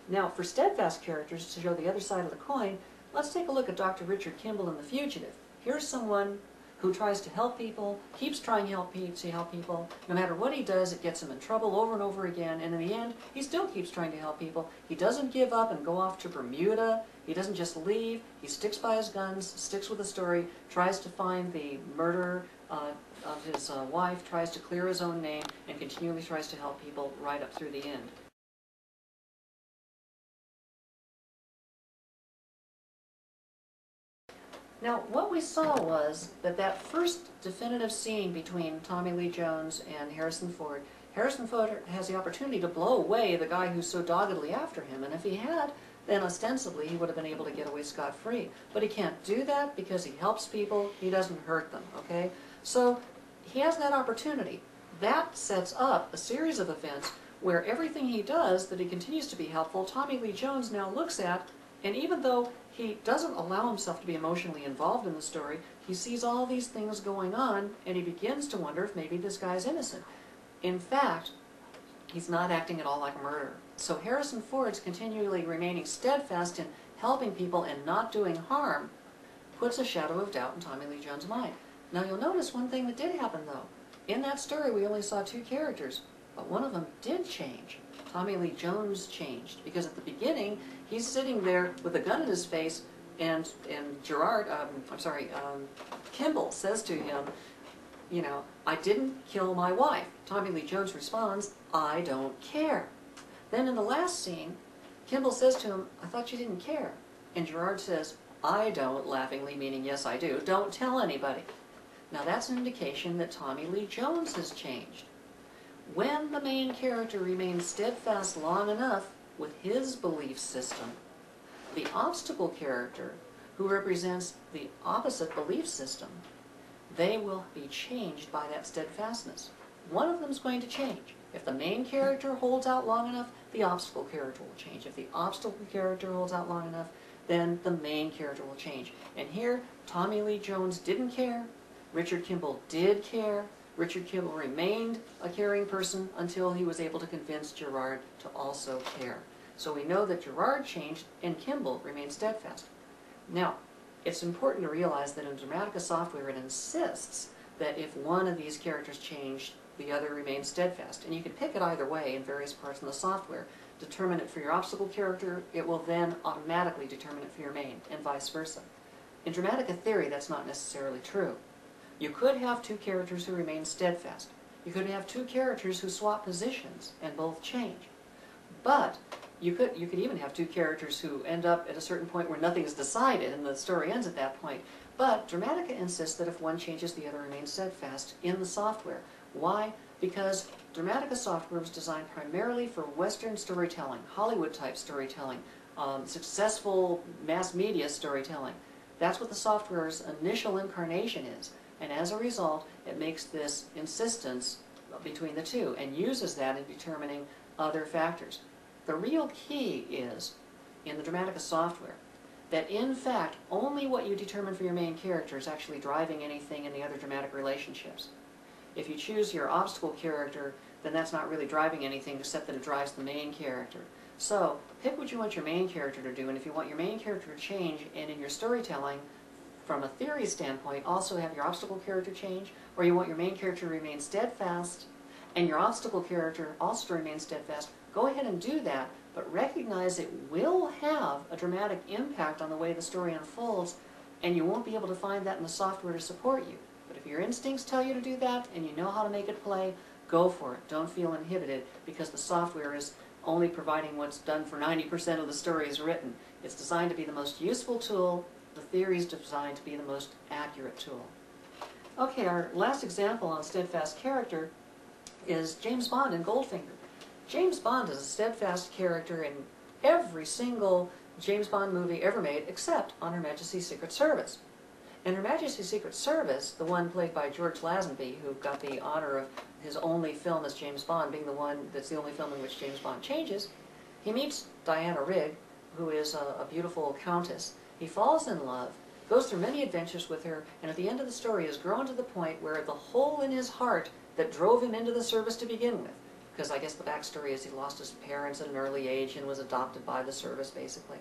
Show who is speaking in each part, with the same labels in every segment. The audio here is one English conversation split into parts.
Speaker 1: Now, for Steadfast characters, to show the other side of the coin, let's take a look at Dr. Richard Kimball in The Fugitive. Here's someone who tries to help people, keeps trying to help people. No matter what he does, it gets him in trouble over and over again, and in the end, he still keeps trying to help people. He doesn't give up and go off to Bermuda. He doesn't just leave. He sticks by his guns, sticks with the story, tries to find the murderer of his wife, tries to clear his own name, and continually tries to help people right up through the end. Now, what we saw was that that first definitive scene between Tommy Lee Jones and Harrison Ford has the opportunity to blow away the guy who's so doggedly after him, and if he had, then ostensibly he would have been able to get away scot-free. But he can't do that because he helps people, he doesn't hurt them, okay? So he has that opportunity. That sets up a series of events where everything he does, that he continues to be helpful, Tommy Lee Jones now looks at, and even though he doesn't allow himself to be emotionally involved in the story, he sees all these things going on, and he begins to wonder if maybe this guy's innocent. In fact, he's not acting at all like a murderer. So Harrison Ford's continually remaining steadfast in helping people and not doing harm puts a shadow of doubt in Tommy Lee Jones' mind. Now you'll notice one thing that did happen though. In that story we only saw two characters, but one of them did change. Tommy Lee Jones changed, because at the beginning he's sitting there with a gun in his face, and Kimball says to him, you know, I didn't kill my wife. Tommy Lee Jones responds, I don't care. Then in the last scene, Kimball says to him, I thought you didn't care. And Gerard says, I don't, laughingly, meaning yes I do, don't tell anybody. Now that's an indication that Tommy Lee Jones has changed. When the main character remains steadfast long enough with his belief system, the obstacle character, who represents the opposite belief system, they will be changed by that steadfastness. One of them is going to change. If the main character holds out long enough, the obstacle character will change. If the obstacle character holds out long enough, then the main character will change. And here, Tommy Lee Jones didn't care. Richard Kimball did care. Richard Kimball remained a caring person until he was able to convince Gerard to also care. So we know that Gerard changed and Kimball remained steadfast. Now, it's important to realize that in Dramatica software it insists that if one of these characters changed, the other remains steadfast. And you can pick it either way in various parts of the software. Determine it for your obstacle character, it will then automatically determine it for your main, and vice versa. In Dramatica theory, that's not necessarily true. You could have two characters who remain steadfast. You could have two characters who swap positions and both change. But you could even have two characters who end up at a certain point where nothing is decided and the story ends at that point. But Dramatica insists that if one changes, the other remains steadfast in the software. Why? Because Dramatica software was designed primarily for Western storytelling, Hollywood-type storytelling, successful mass media storytelling. That's what the software's initial incarnation is. And as a result, it makes this insistence between the two and uses that in determining other factors. The real key is, in the Dramatica software, that in fact, only what you determine for your main character is actually driving anything in the other dramatic relationships. If you choose your obstacle character, then that's not really driving anything except that it drives the main character. So, pick what you want your main character to do, and if you want your main character to change, and in your storytelling, from a theory standpoint, also have your obstacle character change, or you want your main character to remain steadfast, and your obstacle character also to remain steadfast, go ahead and do that, but recognize it will have a dramatic impact on the way the story unfolds, and you won't be able to find that in the software to support you. But if your instincts tell you to do that, and you know how to make it play, go for it. Don't feel inhibited, because the software is only providing what's done for 90% of the story is written. It's designed to be the most useful tool. The theory is designed to be the most accurate tool. Okay, our last example on steadfast character is James Bond in Goldfinger. James Bond is a steadfast character in every single James Bond movie ever made, except on Her Majesty's Secret Service. In Her Majesty's Secret Service, the one played by George Lazenby, who got the honor of his only film as James Bond being the one that's the only film in which James Bond changes, he meets Diana Rigg, who is a beautiful countess. He falls in love, goes through many adventures with her, and at the end of the story is grown to the point where the hole in his heart that drove him into the service to begin with because I guess the backstory is he lost his parents at an early age and was adopted by the service, basically.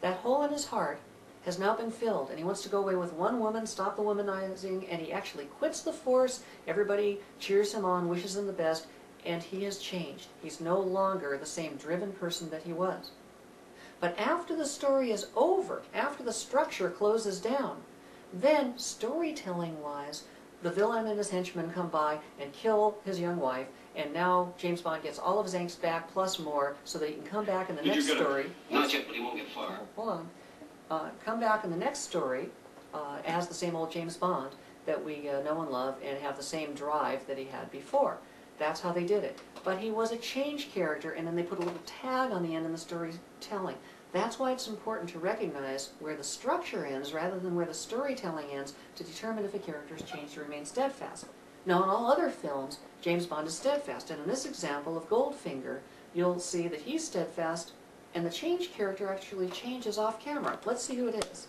Speaker 1: That hole in his heart has now been filled, and he wants to go away with one woman, stop the womanizing, and he actually quits the force. Everybody cheers him on, wishes him the best, and he has changed. He's no longer the same driven person that he was. But after the story is over, after the structure closes down, then, storytelling-wise, the villain and his henchmen come by and kill his young wife, and now James Bond gets all of his angst back, plus more, so that he can come back in the next story.
Speaker 2: Not yet, but he won't get far.
Speaker 1: Hold on. Come back in the next story as the same old James Bond that we know and love, and have the same drive that he had before. That's how they did it. But he was a changed character, and then they put a little tag on the end in the storytelling. That's why it's important to recognize where the structure ends rather than where the storytelling ends to determine if a character is changed to remain steadfast. Now, in all other films, James Bond is steadfast, and in this example of Goldfinger, you'll see that he's steadfast, and the changed character actually changes off camera. Let's see who it is.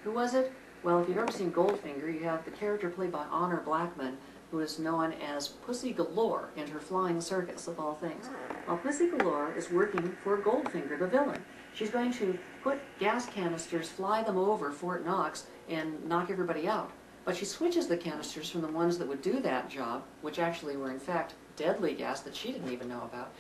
Speaker 1: Who was it? Well, if you've ever seen Goldfinger, you have the character played by Honor Blackman, who is known as Pussy Galore in her flying circus, of all things. Well, Pussy Galore is working for Goldfinger, the villain. She's going to put gas canisters, fly them over Fort Knox, and knock everybody out. But she switches the canisters from the ones that would do that job, which actually were in fact deadly gas that she didn't even know about,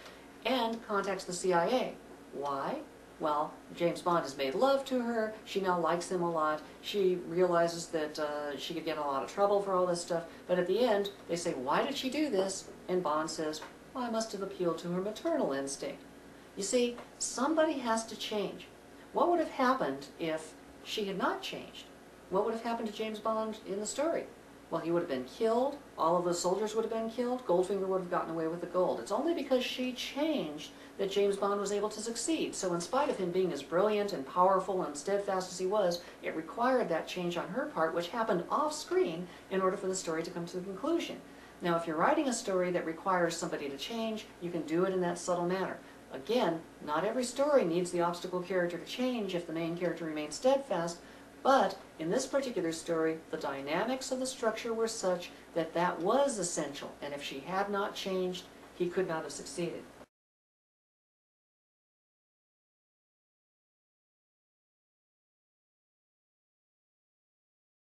Speaker 1: and contacts the CIA. Why? Well, James Bond has made love to her, she now likes him a lot, she realizes that she could get in a lot of trouble for all this stuff, but at the end, they say, why did she do this? And Bond says, well, I must have appealed to her maternal instinct. You see, somebody has to change. What would have happened if she had not changed? What would have happened to James Bond in the story? Well, he would have been killed, all of the soldiers would have been killed, Goldfinger would have gotten away with the gold. It's only because she changed that James Bond was able to succeed. So in spite of him being as brilliant and powerful and steadfast as he was, it required that change on her part, which happened off screen, in order for the story to come to a conclusion. Now, if you're writing a story that requires somebody to change, you can do it in that subtle manner. Again, not every story needs the obstacle character to change if the main character remains steadfast, but in this particular story, the dynamics of the structure were such that that was essential, and if she had not changed, he could not have succeeded.